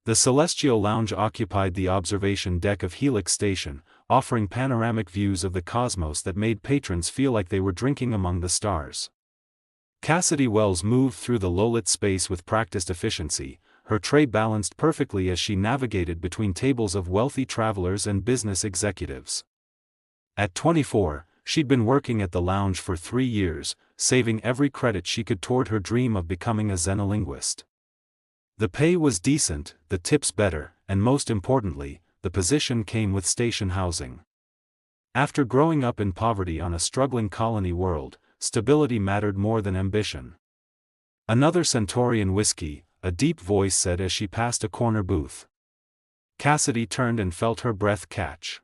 The Celestial Lounge occupied the observation deck of Helix Station, offering panoramic views of the cosmos that made patrons feel like they were drinking among the stars. Cassidy Wells moved through the low-lit space with practiced efficiency, her tray balanced perfectly as she navigated between tables of wealthy travelers and business executives. At 24, she'd been working at the lounge for 3 years, saving every credit she could toward her dream of becoming a xenolinguist. The pay was decent, the tips better, and most importantly, the position came with station housing. After growing up in poverty on a struggling colony world, stability mattered more than ambition. "Another Centaurian whiskey," a deep voice said as she passed a corner booth. Cassidy turned and felt her breath catch.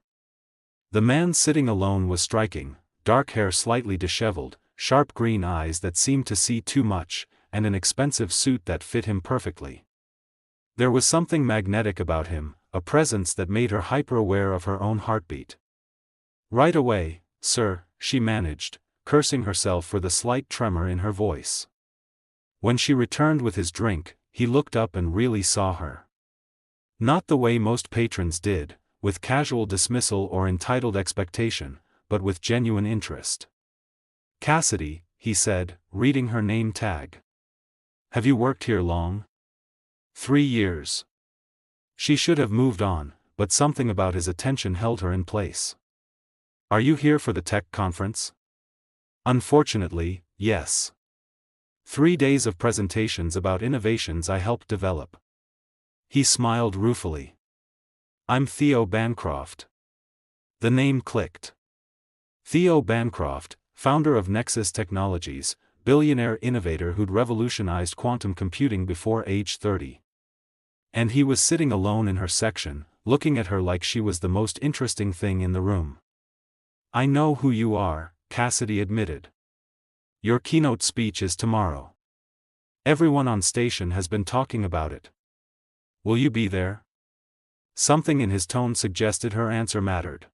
The man sitting alone was striking, dark hair slightly disheveled, sharp green eyes that seemed to see too much, and an expensive suit that fit him perfectly. There was something magnetic about him, a presence that made her hyper-aware of her own heartbeat. "Right away, sir," she managed, cursing herself for the slight tremor in her voice. When she returned with his drink, he looked up and really saw her. Not the way most patrons did, with casual dismissal or entitled expectation, but with genuine interest. "Cassidy," he said, reading her name tag. "Have you worked here long?" 3 years. She should have moved on, but something about his attention held her in place. "Are you here for the tech conference?" "Unfortunately, yes. 3 days of presentations about innovations I helped develop." He smiled ruefully. "I'm Theo Bancroft." The name clicked. Theo Bancroft, founder of Nexus Technologies, billionaire innovator who'd revolutionized quantum computing before age 30. And he was sitting alone in her section, looking at her like she was the most interesting thing in the room. "I know who you are," Cassidy admitted. "Your keynote speech is tomorrow. Everyone on station has been talking about it. Will you be there?" Something in his tone suggested her answer mattered.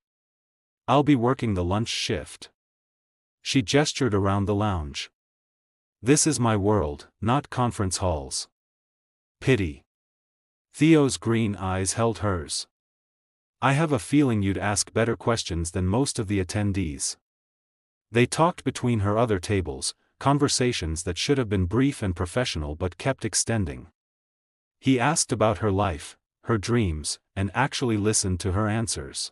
"I'll be working the lunch shift." She gestured around the lounge. "This is my world, not conference halls." "Pity." Theo's green eyes held hers. "I have a feeling you'd ask better questions than most of the attendees." They talked between her other tables, conversations that should have been brief and professional but kept extending. He asked about her life, her dreams, and actually listened to her answers.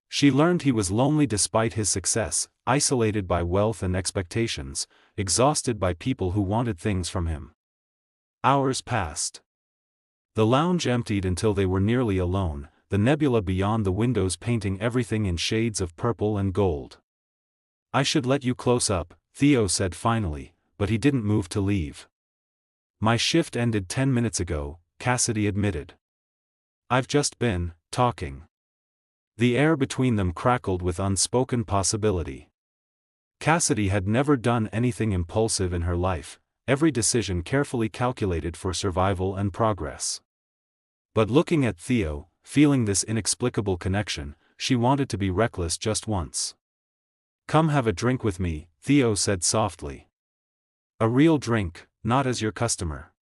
She learned he was lonely despite his success, isolated by wealth and expectations, exhausted by people who wanted things from him. Hours passed. The lounge emptied until they were nearly alone, the nebula beyond the windows painting everything in shades of purple and gold. "I should let you close up," Theo said finally, but he didn't move to leave. "My shift ended 10 minutes ago," Cassidy admitted. "I've just been talking." The air between them crackled with unspoken possibility. Cassidy had never done anything impulsive in her life, every decision carefully calculated for survival and progress. But looking at Theo, feeling this inexplicable connection, she wanted to be reckless just once. "Come have a drink with me," Theo said softly. "A real drink, not as your customer.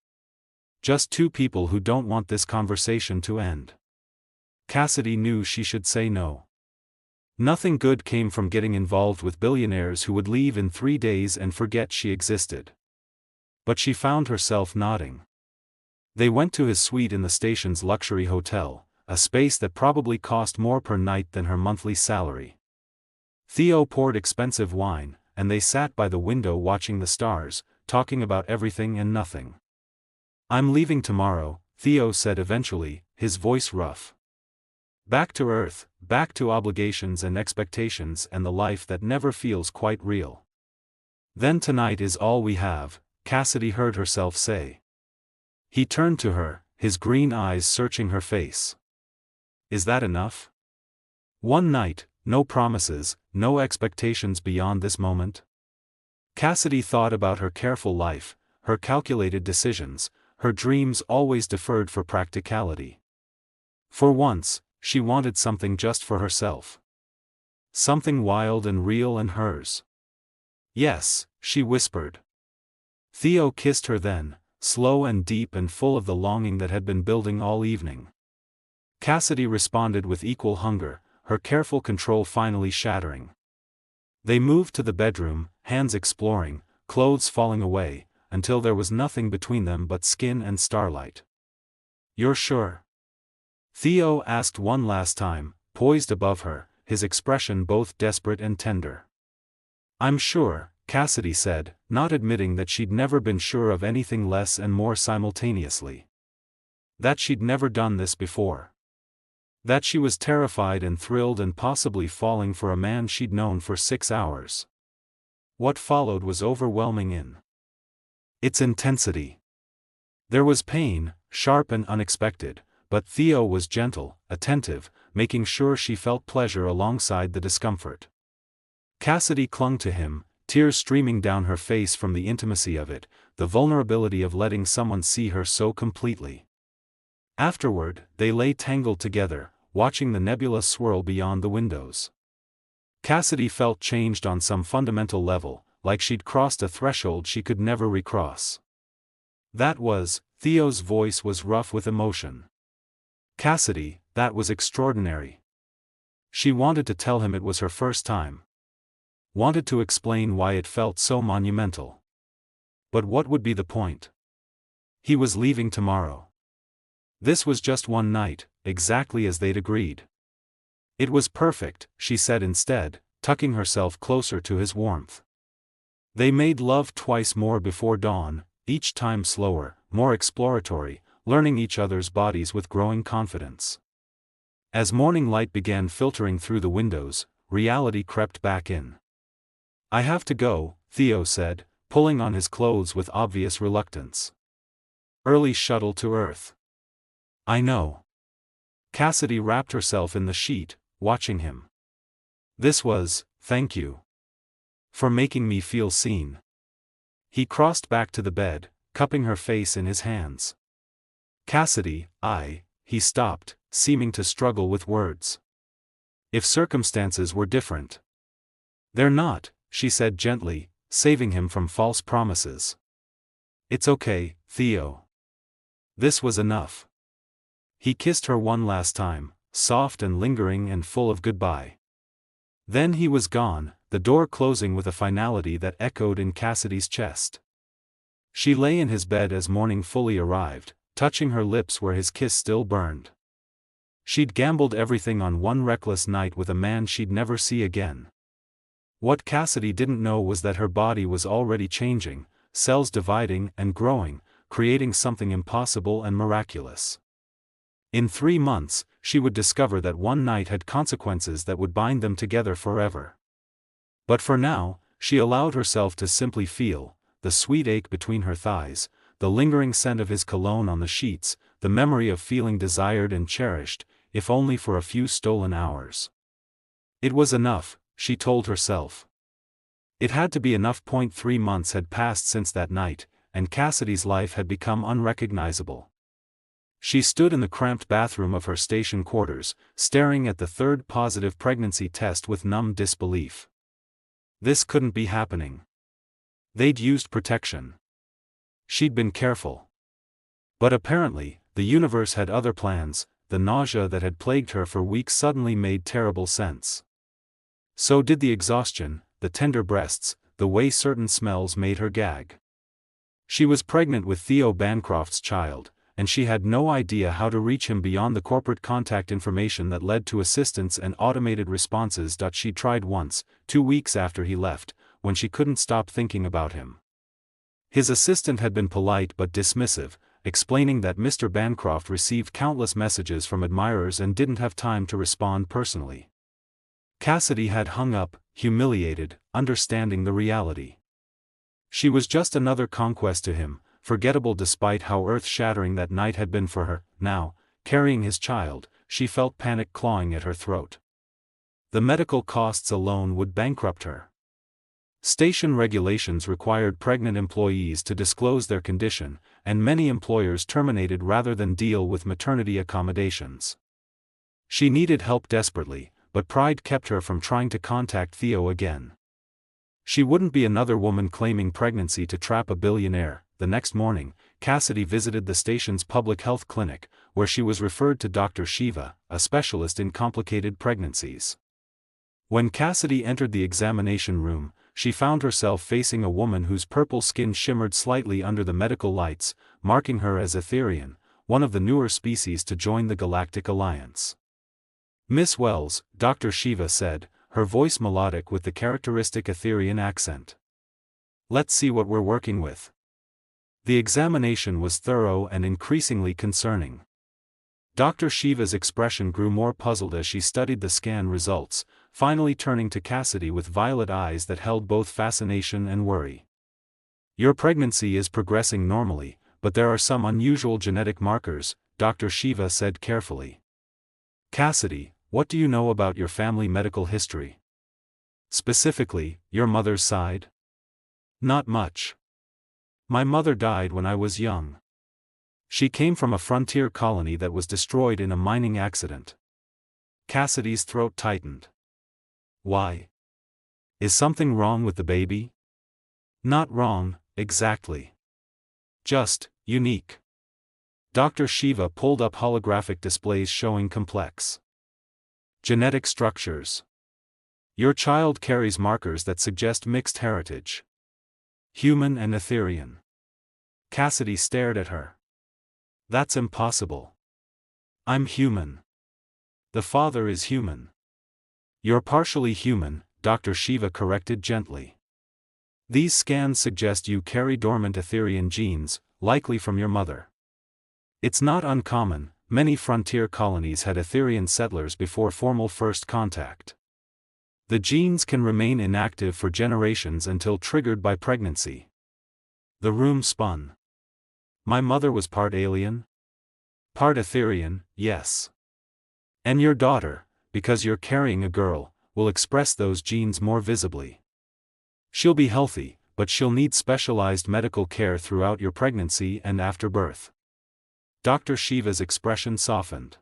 Just two people who don't want this conversation to end." Cassidy knew she should say no. Nothing good came from getting involved with billionaires who would leave in 3 days and forget she existed. But she found herself nodding. They went to his suite in the station's luxury hotel, a space that probably cost more per night than her monthly salary. Theo poured expensive wine, and they sat by the window watching the stars, talking about everything and nothing. "I'm leaving tomorrow," Theo said eventually, his voice rough. "Back to Earth, back to obligations and expectations and the life that never feels quite real." "Then tonight is all we have," Cassidy heard herself say. He turned to her, his green eyes searching her face. "Is that enough? One night, no promises, no expectations beyond this moment?" Cassidy thought about her careful life, her calculated decisions, her dreams always deferred for practicality. For once, she wanted something just for herself. Something wild and real and hers. "Yes," she whispered. Theo kissed her then, slow and deep and full of the longing that had been building all evening. Cassidy responded with equal hunger, her careful control finally shattering. They moved to the bedroom, hands exploring, clothes falling away, until there was nothing between them but skin and starlight. "You're sure?" Theo asked one last time, poised above her, his expression both desperate and tender. "I'm sure," Cassidy said, not admitting that she'd never been sure of anything less and more simultaneously. That she'd never done this before. That she was terrified and thrilled and possibly falling for a man she'd known for 6 hours. What followed was overwhelming in its intensity. There was pain, sharp and unexpected, but Theo was gentle, attentive, making sure she felt pleasure alongside the discomfort. Cassidy clung to him, tears streaming down her face from the intimacy of it, the vulnerability of letting someone see her so completely. Afterward, they lay tangled together, watching the nebula swirl beyond the windows. Cassidy felt changed on some fundamental level, like she'd crossed a threshold she could never recross. Theo's voice was rough with emotion. "Cassidy, that was extraordinary." She wanted to tell him it was her first time. Wanted to explain why it felt so monumental. But what would be the point? He was leaving tomorrow. This was just one night, exactly as they'd agreed. It was perfect, she said instead, tucking herself closer to his warmth. They made love twice more before dawn, each time slower, more exploratory, learning each other's bodies with growing confidence. As morning light began filtering through the windows, reality crept back in. "I have to go," Theo said, pulling on his clothes with obvious reluctance. "Early shuttle to Earth." "I know." Cassidy wrapped herself in the sheet, watching him. "Thank you. For making me feel seen." He crossed back to the bed, cupping her face in his hands. "Cassidy, he stopped, seeming to struggle with words. "If circumstances were different." "They're not," she said gently, saving him from false promises. "It's okay, Theo." This was enough. He kissed her one last time, soft and lingering and full of goodbye. Then he was gone, the door closing with a finality that echoed in Cassidy's chest. She lay in his bed as morning fully arrived, touching her lips where his kiss still burned. She'd gambled everything on one reckless night with a man she'd never see again. What Cassidy didn't know was that her body was already changing, cells dividing and growing, creating something impossible and miraculous. In 3 months, she would discover that one night had consequences that would bind them together forever. But for now, she allowed herself to simply feel the sweet ache between her thighs, the lingering scent of his cologne on the sheets, the memory of feeling desired and cherished, if only for a few stolen hours. It was enough, she told herself. It had to be enough. 3 months had passed since that night, and Cassidy's life had become unrecognizable. She stood in the cramped bathroom of her station quarters, staring at the 3rd positive pregnancy test with numb disbelief. This couldn't be happening. They'd used protection. She'd been careful. But apparently, the universe had other plans. The nausea that had plagued her for weeks suddenly made terrible sense. So did the exhaustion, the tender breasts, the way certain smells made her gag. She was pregnant with Theo Bancroft's child, and she had no idea how to reach him beyond the corporate contact information that led to assistance and automated responses. She tried once, 2 weeks after he left, when she couldn't stop thinking about him. His assistant had been polite but dismissive, explaining that Mr. Bancroft received countless messages from admirers and didn't have time to respond personally. Cassidy had hung up, humiliated, understanding the reality. She was just another conquest to him, forgettable despite how earth-shattering that night had been for her. Now, carrying his child, she felt panic clawing at her throat. The medical costs alone would bankrupt her. Station regulations required pregnant employees to disclose their condition, and many employers terminated rather than deal with maternity accommodations. She needed help desperately, but pride kept her from trying to contact Theo again. She wouldn't be another woman claiming pregnancy to trap a billionaire. The next morning, Cassidy visited the station's public health clinic, where she was referred to Dr. Shiva, a specialist in complicated pregnancies. When Cassidy entered the examination room, she found herself facing a woman whose purple skin shimmered slightly under the medical lights, marking her as Etherian, one of the newer species to join the Galactic Alliance. "Miss Wells," Dr. Shiva said, her voice melodic with the characteristic Etherian accent. "Let's see what we're working with." The examination was thorough and increasingly concerning. Dr. Shiva's expression grew more puzzled as she studied the scan results, finally turning to Cassidy with violet eyes that held both fascination and worry. "Your pregnancy is progressing normally, but there are some unusual genetic markers," Dr. Shiva said carefully. "Cassidy, what do you know about your family medical history? Specifically, your mother's side?" "Not much. My mother died when I was young. She came from a frontier colony that was destroyed in a mining accident." Cassidy's throat tightened. "Why? Is something wrong with the baby?" "Not wrong, exactly. Just, unique." Dr. Shiva pulled up holographic displays showing complex genetic structures. "Your child carries markers that suggest mixed heritage. Human and Etherian." Cassidy stared at her. "That's impossible. I'm human. The father is human." "You're partially human," Dr. Shiva corrected gently. "These scans suggest you carry dormant Etherian genes, likely from your mother. It's not uncommon, many frontier colonies had Etherian settlers before formal first contact. The genes can remain inactive for generations until triggered by pregnancy." The room spun. "My mother was part alien?" "Part Etherian, yes. And your daughter, because you're carrying a girl, will express those genes more visibly. She'll be healthy, but she'll need specialized medical care throughout your pregnancy and after birth." Dr. Shiva's expression softened.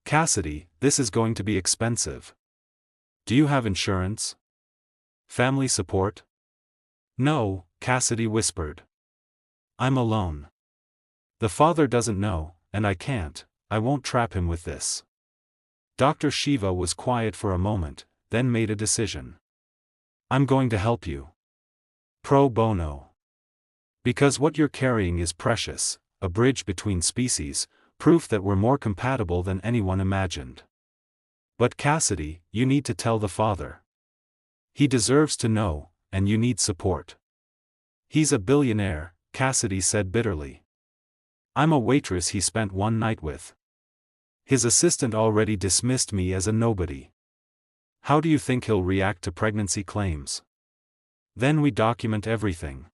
"Cassidy, this is going to be expensive. Do you have insurance? Family support?" "No," Cassidy whispered. "I'm alone. The father doesn't know, and I won't trap him with this." Dr. Shiva was quiet for a moment, then made a decision. "I'm going to help you. Pro bono. Because what you're carrying is precious, a bridge between species, proof that we're more compatible than anyone imagined. But Cassidy, you need to tell the father. He deserves to know, and you need support." "He's a billionaire," Cassidy said bitterly. "I'm a waitress he spent one night with. His assistant already dismissed me as a nobody. How do you think he'll react to pregnancy claims? Then we document everything.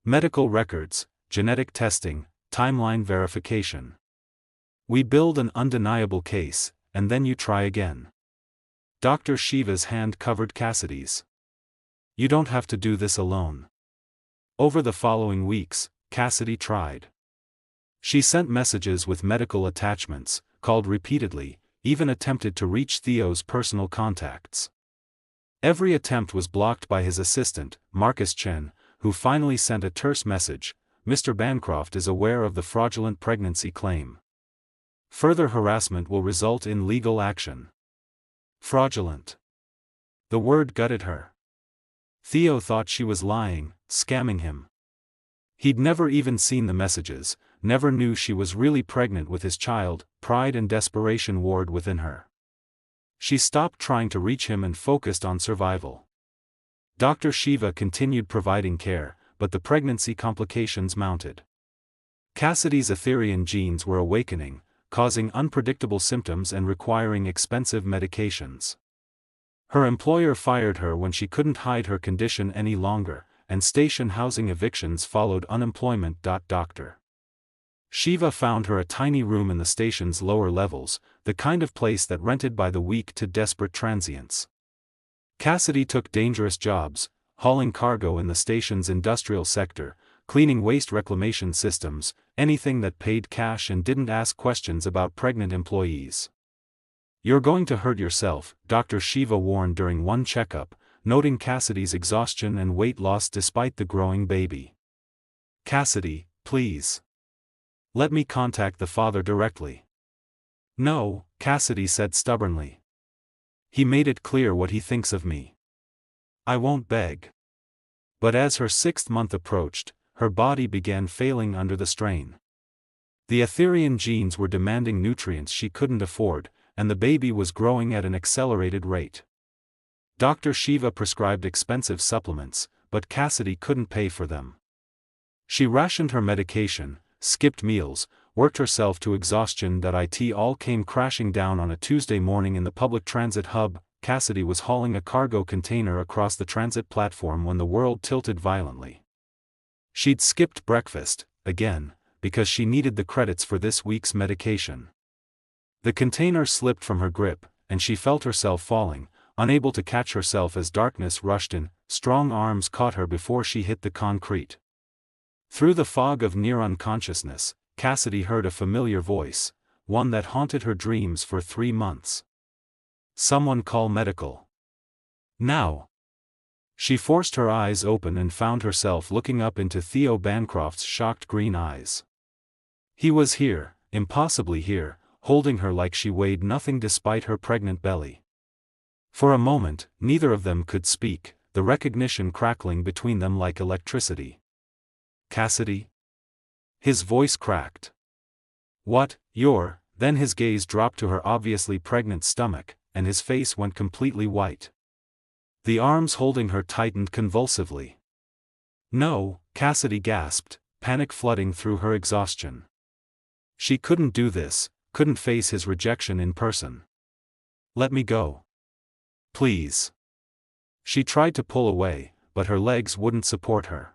Medical records, genetic testing, timeline verification. We build an undeniable case, and then you try again." Dr. Shiva's hand covered Cassidy's. "You don't have to do this alone." Over the following weeks, Cassidy tried. She sent messages with medical attachments, called repeatedly, even attempted to reach Theo's personal contacts. Every attempt was blocked by his assistant, Marcus Chen, who finally sent a terse message: "Mr. Bancroft is aware of the fraudulent pregnancy claim. Further harassment will result in legal action." Fraudulent. The word gutted her. Theo thought she was lying, scamming him. He'd never even seen the messages, never knew she was really pregnant with his child. Pride and desperation warred within her. She stopped trying to reach him and focused on survival. Dr. Shiva continued providing care, but the pregnancy complications mounted. Cassidy's Etherian genes were awakening, causing unpredictable symptoms and requiring expensive medications. Her employer fired her when she couldn't hide her condition any longer, and station housing evictions followed unemployment. Dr. Shiva found her a tiny room in the station's lower levels, the kind of place that rented by the week to desperate transients. Cassidy took dangerous jobs, hauling cargo in the station's industrial sector, cleaning waste reclamation systems, anything that paid cash and didn't ask questions about pregnant employees. "You're going to hurt yourself," Dr. Shiva warned during one checkup, noting Cassidy's exhaustion and weight loss despite the growing baby. "Cassidy, please. Let me contact the father directly. No, Cassidy said stubbornly. He made it clear what he thinks of me. I won't beg. But as her 6th month approached, her body began failing under the strain. The Aetherian genes were demanding nutrients she couldn't afford, and the baby was growing at an accelerated rate. Dr. Shiva prescribed expensive supplements, but Cassidy couldn't pay for them. She rationed her medication, skipped meals, worked herself to exhaustion. It all came crashing down on a Tuesday morning in the public transit hub. Cassidy was hauling a cargo container across the transit platform when the world tilted violently. She'd skipped breakfast, again, because she needed the credits for this week's medication. The container slipped from her grip, and she felt herself falling, unable to catch herself as darkness rushed in. Strong arms caught her before she hit the concrete. Through the fog of near unconsciousness, Cassidy heard a familiar voice, one that haunted her dreams for 3 months. Someone call medical. Now. She forced her eyes open and found herself looking up into Theo Bancroft's shocked green eyes. He was here, impossibly here, holding her like she weighed nothing despite her pregnant belly. For a moment, neither of them could speak, the recognition crackling between them like electricity. Cassidy? His voice cracked. What, you're? Then his gaze dropped to her obviously pregnant stomach, and his face went completely white. The arms holding her tightened convulsively. No, Cassidy gasped, panic flooding through her exhaustion. She couldn't do this, couldn't face his rejection in person. Let me go. Please. She tried to pull away, but her legs wouldn't support her.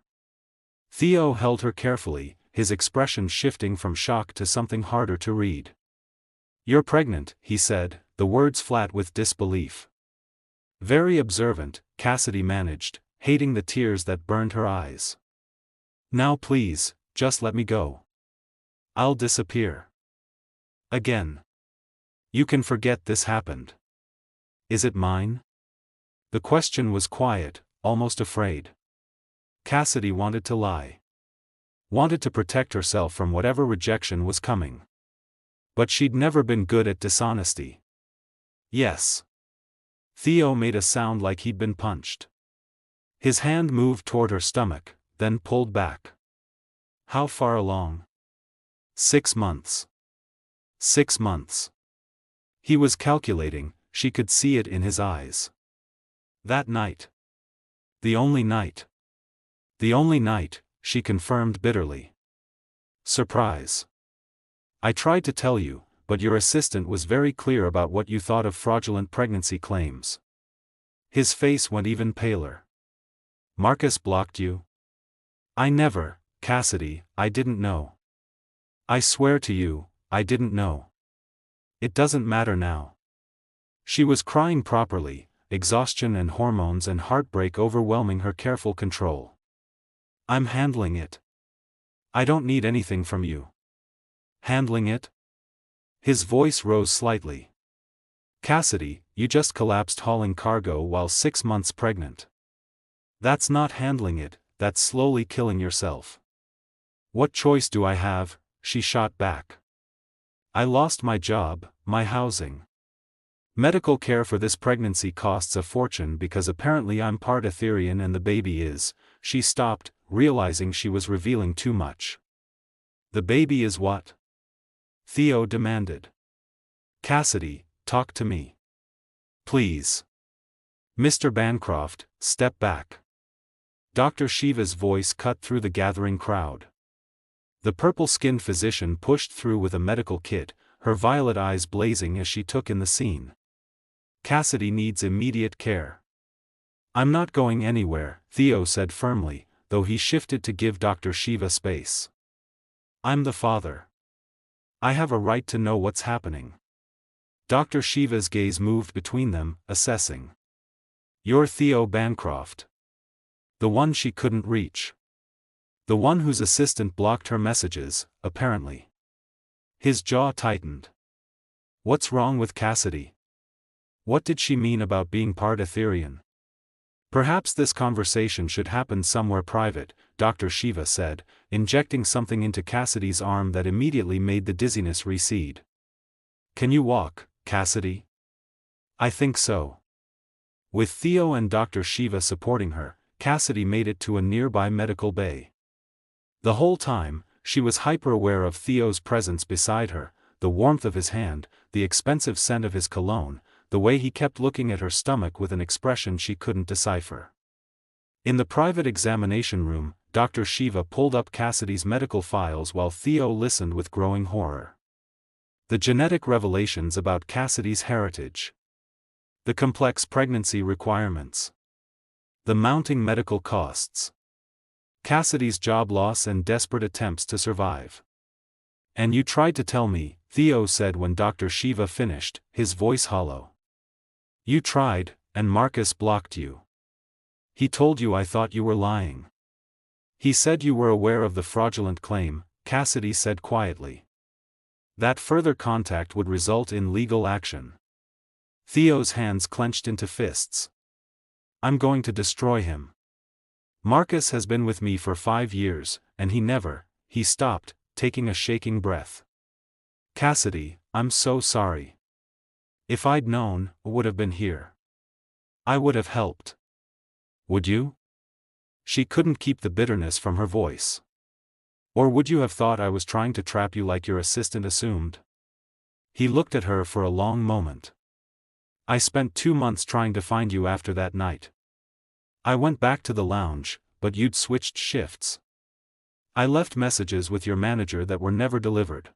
Theo held her carefully, his expression shifting from shock to something harder to read. You're pregnant, he said, the words flat with disbelief. Very observant, Cassidy managed, hating the tears that burned her eyes. Now please, just let me go. I'll disappear. Again. You can forget this happened. Is it mine? The question was quiet, almost afraid. Cassidy wanted to lie. Wanted to protect herself from whatever rejection was coming. But she'd never been good at dishonesty. Yes. Theo made a sound like he'd been punched. His hand moved toward her stomach, then pulled back. How far along? 6 months. 6 months. He was calculating, she could see it in his eyes. That night. The only night. The only night, she confirmed bitterly. Surprise. I tried to tell you, but your assistant was very clear about what you thought of fraudulent pregnancy claims. His face went even paler. Marcus blocked you? I never, Cassidy, I didn't know. I swear to you, I didn't know. It doesn't matter now. She was crying properly, exhaustion and hormones and heartbreak overwhelming her careful control. I'm handling it. I don't need anything from you. Handling it? His voice rose slightly. Cassidy, you just collapsed hauling cargo while 6 months pregnant. That's not handling it, that's slowly killing yourself. What choice do I have? She shot back. I lost my job, my housing. Medical care for this pregnancy costs a fortune because apparently I'm part Aetherian and the baby is. She stopped, realizing she was revealing too much. The baby is what? Theo demanded. Cassidy, talk to me. Please. Mr. Bancroft, step back. Dr. Shiva's voice cut through the gathering crowd. The purple-skinned physician pushed through with a medical kit, her violet eyes blazing as she took in the scene. Cassidy needs immediate care. I'm not going anywhere, Theo said firmly, though he shifted to give Dr. Shiva space. I'm the father. I have a right to know what's happening. Dr. Shiva's gaze moved between them, assessing. You're Theo Bancroft. The one she couldn't reach. The one whose assistant blocked her messages, apparently. His jaw tightened. What's wrong with Cassidy? What did she mean about being part Aetherian? Perhaps this conversation should happen somewhere private, Dr. Shiva said, injecting something into Cassidy's arm that immediately made the dizziness recede. "Can you walk, Cassidy?" "I think so." With Theo and Dr. Shiva supporting her, Cassidy made it to a nearby medical bay. The whole time, she was hyper-aware of Theo's presence beside her, the warmth of his hand, the expensive scent of his cologne, the way he kept looking at her stomach with an expression she couldn't decipher. In the private examination room, Dr. Shiva pulled up Cassidy's medical files while Theo listened with growing horror. The genetic revelations about Cassidy's heritage. The complex pregnancy requirements. The mounting medical costs. Cassidy's job loss and desperate attempts to survive. "And you tried to tell me," Theo said when Dr. Shiva finished, his voice hollow. "You tried, and Marcus blocked you. He told you I thought you were lying." "He said you were aware of the fraudulent claim," Cassidy said quietly. "That further contact would result in legal action." Theo's hands clenched into fists. "I'm going to destroy him. Marcus has been with me for 5 years, and he stopped, taking a shaking breath. "Cassidy, I'm so sorry. If I'd known, I would have been here. I would have helped." "Would you?" She couldn't keep the bitterness from her voice. "Or would you have thought I was trying to trap you like your assistant assumed?" He looked at her for a long moment. "I spent 2 months trying to find you after that night. I went back to the lounge, but you'd switched shifts. I left messages with your manager that were never delivered.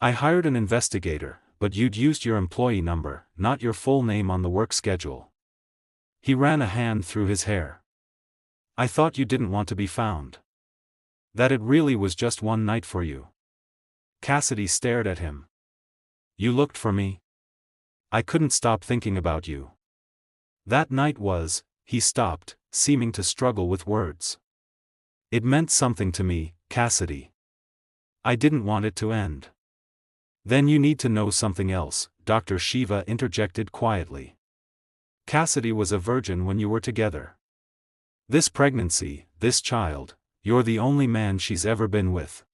I hired an investigator, but you'd used your employee number, not your full name on the work schedule." He ran a hand through his hair. "I thought you didn't want to be found. That it really was just one night for you." Cassidy stared at him. "You looked for me? I couldn't stop thinking about you. That night was..." He stopped, seeming to struggle with words. "It meant something to me, Cassidy. I didn't want it to end." "Then you need to know something else," Dr. Shiva interjected quietly. "Cassidy was a virgin when you were together. This pregnancy, this child, you're the only man she's ever been with."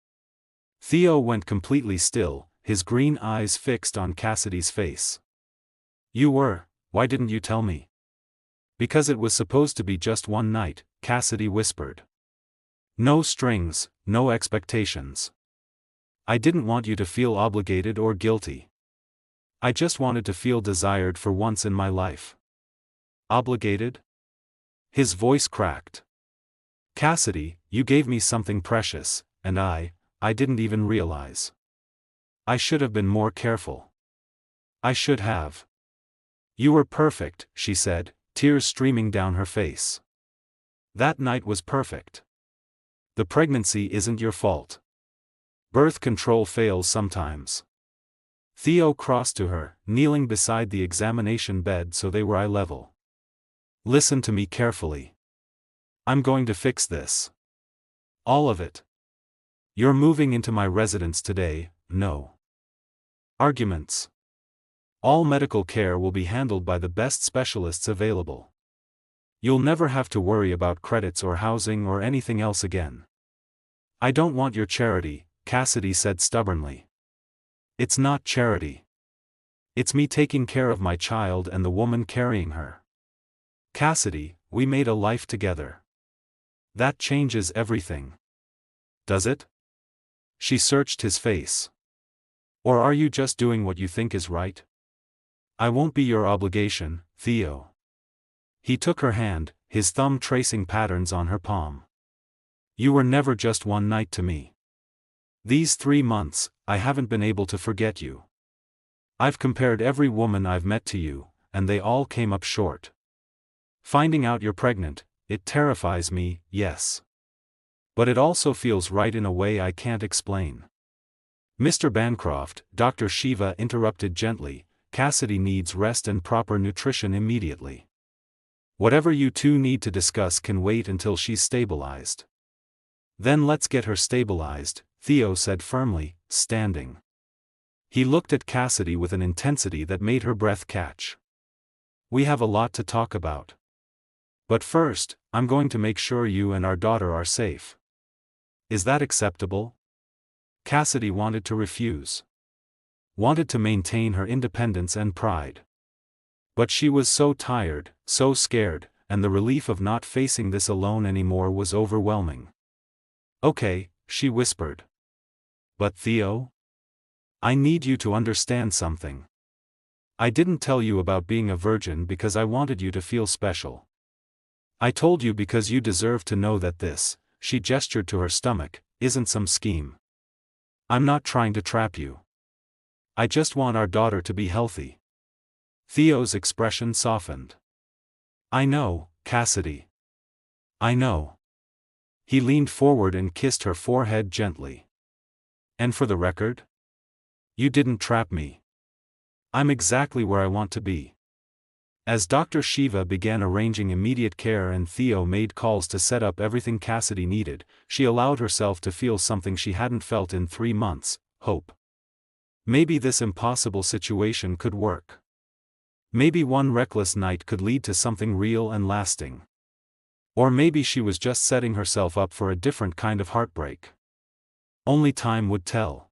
Theo went completely still, his green eyes fixed on Cassidy's face. "You were, why didn't you tell me?" "Because it was supposed to be just one night," Cassidy whispered. "No strings, no expectations. I didn't want you to feel obligated or guilty. I just wanted to feel desired for once in my life." "Obligated?" His voice cracked. "Cassidy, you gave me something precious, and I didn't even realize. I should have been more careful. I should have." "You were perfect," she said, tears streaming down her face. "That night was perfect. The pregnancy isn't your fault. Birth control fails sometimes." Theo crossed to her, kneeling beside the examination bed so they were eye level. "Listen to me carefully. I'm going to fix this. All of it. You're moving into my residence today, no arguments. All medical care will be handled by the best specialists available. You'll never have to worry about credits or housing or anything else again." "I don't want your charity," Cassidy said stubbornly. "It's not charity. It's me taking care of my child and the woman carrying her. Cassidy, we made a life together. That changes everything." "Does it?" She searched his face. "Or are you just doing what you think is right?" "I won't be your obligation, Theo." He took her hand, his thumb tracing patterns on her palm. "You were never just one night to me. These 3 months, I haven't been able to forget you. I've compared every woman I've met to you, and they all came up short. Finding out you're pregnant, it terrifies me, yes. But it also feels right in a way I can't explain." "Mr. Bancroft," Dr. Shiva interrupted gently, "Cassidy needs rest and proper nutrition immediately. Whatever you two need to discuss can wait until she's stabilized." "Then let's get her stabilized," Theo said firmly, standing. He looked at Cassidy with an intensity that made her breath catch. "We have a lot to talk about. But first, I'm going to make sure you and our daughter are safe." Is that acceptable? Cassidy wanted to refuse. Wanted to maintain her independence and pride. But she was so tired, so scared, and the relief of not facing this alone anymore was overwhelming. Okay, she whispered. But Theo? I need you to understand something. I didn't tell you about being a virgin because I wanted you to feel special. I told you because you deserve to know that this, she gestured to her stomach, isn't some scheme. I'm not trying to trap you. I just want our daughter to be healthy. Theo's expression softened. I know, Cassidy. I know. He leaned forward and kissed her forehead gently. And for the record? You didn't trap me. I'm exactly where I want to be. As Dr. Shiva began arranging immediate care and Theo made calls to set up everything Cassidy needed, she allowed herself to feel something she hadn't felt in 3 months, hope. Maybe this impossible situation could work. Maybe one reckless night could lead to something real and lasting. Or maybe she was just setting herself up for a different kind of heartbreak. Only time would tell.